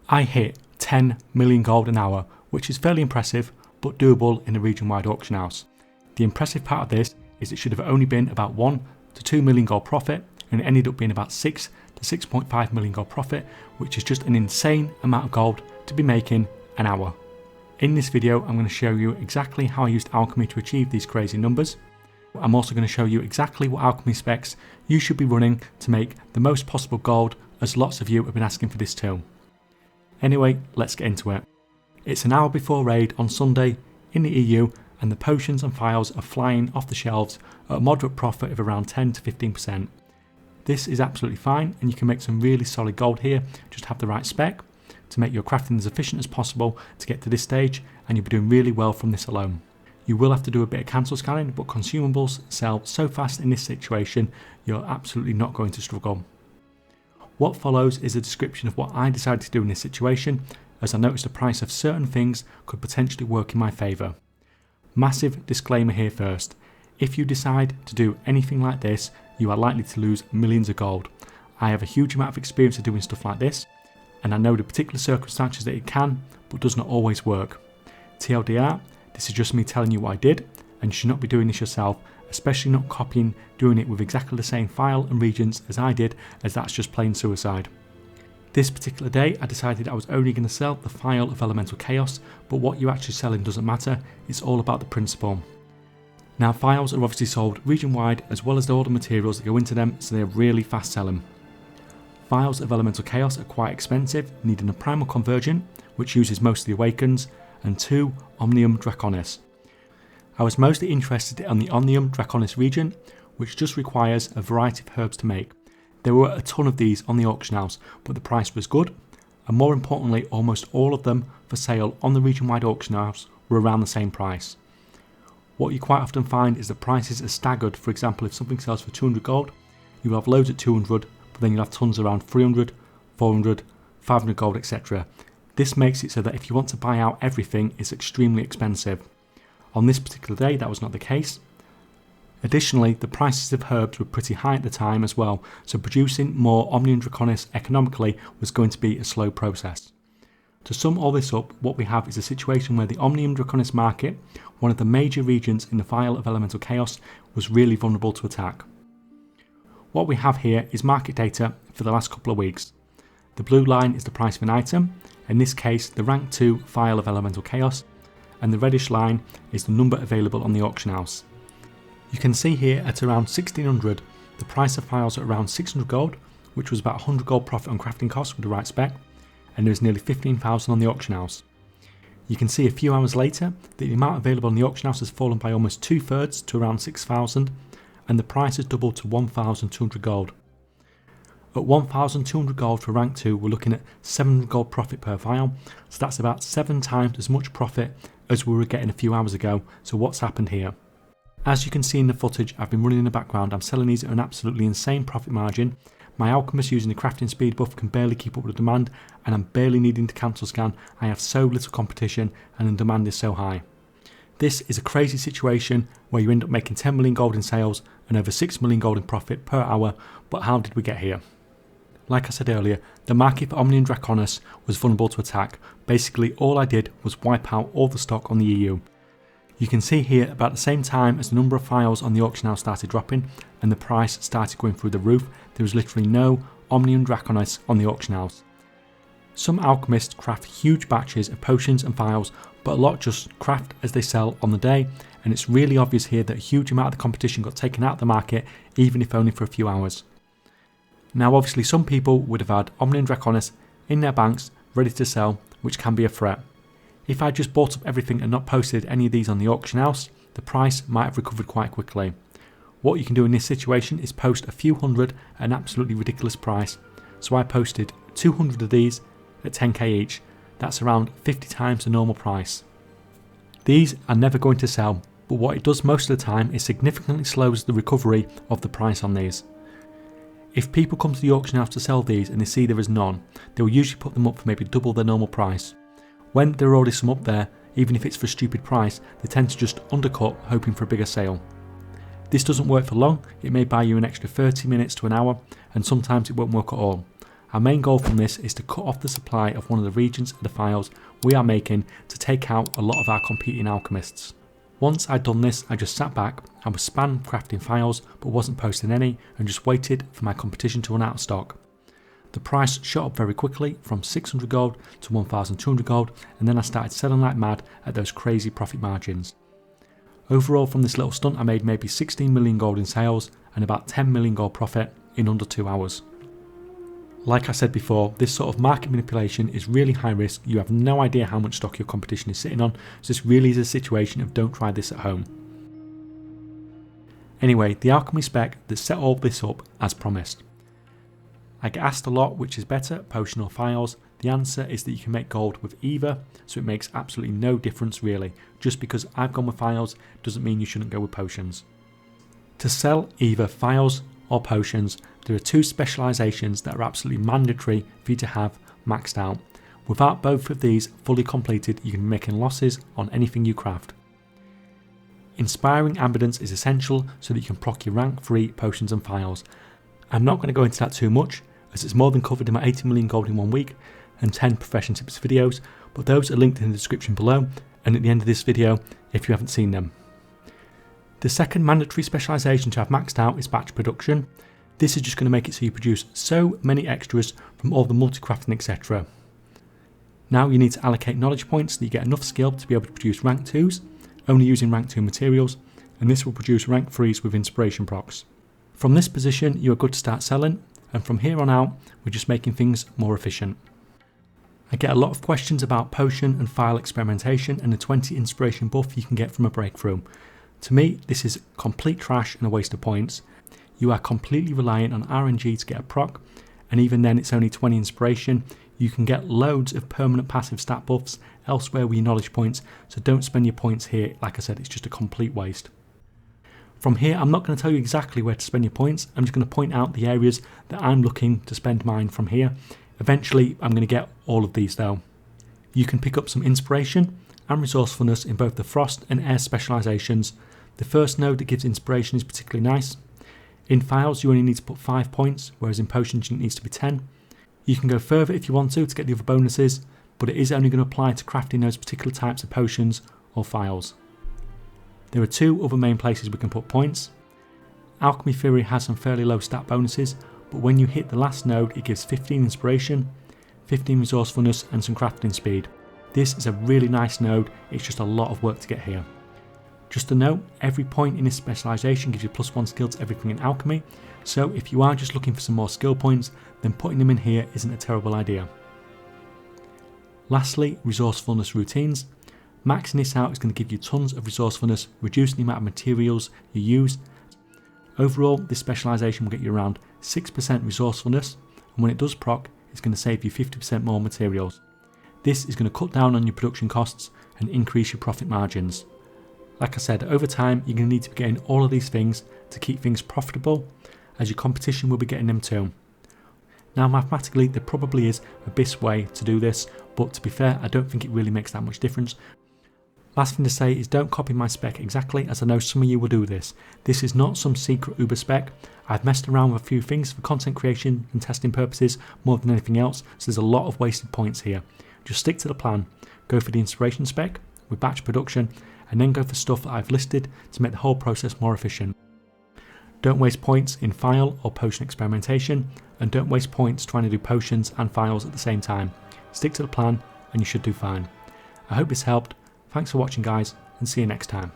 I hit 10 million gold an hour, which is fairly impressive but doable in a region-wide auction house. The impressive part of this is it should have only been about 1 to 2 million gold profit, and it ended up being about 6 to 6.5 million gold profit, which is just an insane amount of gold to be making an hour. In this video, I'm going to show you exactly how I used Alchemy to achieve these crazy numbers. I'm also going to show you exactly what Alchemy specs you should be running to make the most possible gold, as lots of you have been asking for this too. Anyway, let's get into it. It's an hour before raid on Sunday in the EU, and the potions and phials are flying off the shelves at a moderate profit of around 10 to 15%. This is absolutely fine, and you can make some really solid gold here. Just have the right spec to make your crafting as efficient as possible to get to this stage, and you'll be doing really well from this alone. You will have to do a bit of cancel scanning, but consumables sell so fast in this situation, you're absolutely not going to struggle. What follows is a description of what I decided to do in this situation, as I noticed the price of certain things could potentially work in my favour. Massive disclaimer here first. If you decide to do anything like this, you are likely to lose millions of gold. I have a huge amount of experience of doing stuff like this, and I know the particular circumstances that it can, but does not always work. TLDR, this is just me telling you what I did, and you should not be doing this yourself, especially not doing it with exactly the same phial and regions as I did, as that's just plain suicide. This particular day I decided I was only going to sell the phial of elemental chaos, but what you're actually selling doesn't matter, it's all about the principle. Now phials are obviously sold region wide as well as all the materials that go into them, so they're really fast selling. Phials of elemental chaos are quite expensive, needing a primal conversion, which uses most of the awakens, and 2 Omnium Draconis. I was mostly interested in the Omnium Draconis region, which just requires a variety of herbs to make. There were a ton of these on the auction house, but the price was good, and more importantly, almost all of them for sale on the region-wide auction house were around the same price. What you quite often find is the prices are staggered. For example, if something sells for 200 gold, you'll have loads at 200, but then you'll have tons around 300, 400, 500 gold, etc. This makes it so that if you want to buy out everything, it's extremely expensive. On this particular day, that was not the case. Additionally, the prices of herbs were pretty high at the time as well, so producing more Omnium Draconis economically was going to be a slow process. To sum all this up, what we have is a situation where the Omnium Draconis market, one of the major regions in the phial of elemental chaos, was really vulnerable to attack. What we have here is market data for the last couple of weeks. The blue line is the price of an item, in this case the rank 2 phial of elemental chaos, and the reddish line is the number available on the auction house. You can see here at around 1600, the price of phials at around 600 gold, which was about 100 gold profit on crafting costs with the right spec, and there's nearly 15,000 on the auction house. You can see a few hours later that the amount available on the auction house has fallen by almost 2/3 to around 6,000, and the price has doubled to 1,200 gold. At 1,200 gold for rank 2, we're looking at 700 gold profit per phial, so that's about 7 times as much profit as we were getting a few hours ago. So what's happened here? As you can see in the footage I've been running in the background, I'm selling these at an absolutely insane profit margin. My alchemist using the crafting speed buff can barely keep up with the demand, and I'm barely needing to cancel scan. I have so little competition and the demand is so high. This is a crazy situation where you end up making 10 million gold in sales and over 6 million gold in profit per hour, but how did we get here? Like I said earlier, the market for Omnium Draconis was vulnerable to attack. Basically all I did was wipe out all the stock on the EU. You can see here about the same time as the number of phials on the auction house started dropping and the price started going through the roof, there was literally no Omnium Draconis on the auction house. Some alchemists craft huge batches of potions and phials, but a lot just craft as they sell on the day, and it's really obvious here that a huge amount of the competition got taken out of the market, even if only for a few hours. Now obviously some people would have had Omnium Draconis in their banks ready to sell, which can be a threat. If I just bought up everything and not posted any of these on the auction house, the price might have recovered quite quickly. What you can do in this situation is post a few hundred at an absolutely ridiculous price. So I posted 200 of these at 10k each. That's around 50 times the normal price. These are never going to sell, but what it does most of the time is significantly slows the recovery of the price on these. If people come to the auction house to sell these and they see there is none, they will usually put them up for maybe double their normal price. When there are already some up there, even if it's for a stupid price, they tend to just undercut, hoping for a bigger sale. This doesn't work for long. It may buy you an extra 30 minutes to an hour, and sometimes it won't work at all. Our main goal from this is to cut off the supply of one of the regions of the phials we are making to take out a lot of our competing alchemists. Once I'd done this, I just sat back and was spam crafting phials but wasn't posting any and just waited for my competition to run out of stock. The price shot up very quickly from 600 gold to 1200 gold, and then I started selling like mad at those crazy profit margins. Overall from this little stunt I made maybe 16 million gold in sales and about 10 million gold profit in under 2 hours. Like I said before, this sort of market manipulation is really high risk. You have no idea how much stock your competition is sitting on, so this really is a situation of don't try this at home. Anyway, the alchemy spec that set all this up as promised. I get asked a lot which is better, potion or phials. The answer is that you can make gold with either, so it makes absolutely no difference really. Just because I've gone with phials doesn't mean you shouldn't go with potions. To sell either phials or potions, there are 2 specializations that are absolutely mandatory for you to have maxed out. Without both of these fully completed, you can be making losses on anything you craft. Inspiring Ambidance is essential so that you can proc your rank 3 potions and phials. I'm not going to go into that too much, as it's more than covered in my 80 million gold in 1 week and 10 profession tips videos, but those are linked in the description below and at the end of this video if you haven't seen them. The second mandatory specialisation to have maxed out is batch production. This is just going to make it so you produce so many extras from all the multi-crafting etc. Now you need to allocate knowledge points so that you get enough skill to be able to produce rank 2s, only using rank 2 materials, and this will produce rank 3s with inspiration procs. From this position you are good to start selling, and from here on out we're just making things more efficient. I get a lot of questions about potion and phial experimentation and the 20 inspiration buff you can get from a breakthrough. To me this is complete trash and a waste of points. You are completely reliant on RNG to get a proc, and even then it's only 20 inspiration. You can get loads of permanent passive stat buffs elsewhere with your knowledge points, so don't spend your points here. Like I said, it's just a complete waste. From here I'm not going to tell you exactly where to spend your points, I'm just going to point out the areas that I'm looking to spend mine from here. Eventually I'm going to get all of these though. You can pick up some inspiration and resourcefulness in both the frost and air specializations. The first node that gives inspiration is particularly nice. In phials you only need to put 5 points, whereas in potions it needs to be 10. You can go further if you want to get the other bonuses, but it is only going to apply to crafting those particular types of potions or phials. There are 2 other main places we can put points. Alchemy Theory has some fairly low stat bonuses, but when you hit the last node it gives 15 inspiration, 15 resourcefulness and some crafting speed. This is a really nice node, it's just a lot of work to get here. Just a note, every point in this specialisation gives you +1 skill to everything in alchemy, so if you are just looking for some more skill points, then putting them in here isn't a terrible idea. Lastly, resourcefulness routines. Maxing this out is going to give you tons of resourcefulness, reducing the amount of materials you use. Overall, this specialisation will get you around 6% resourcefulness, and when it does proc, it's going to save you 50% more materials. This is going to cut down on your production costs and increase your profit margins. Like I said, over time you're going to need to be getting all of these things to keep things profitable, as your competition will be getting them too. Now mathematically there probably is a best way to do this, but to be fair I don't think it really makes that much difference. Last thing to say is don't copy my spec exactly, as I know some of you will do this. This is not some secret Uber spec. I've messed around with a few things for content creation and testing purposes more than anything else, so there's a lot of wasted points here. Just stick to the plan. Go for the inspiration spec with batch production, and then go for stuff that I've listed to make the whole process more efficient. Don't waste points in phial or potion experimentation, and don't waste points trying to do potions and phials at the same time. Stick to the plan and you should do fine. I hope this helped. Thanks for watching guys, and see you next time.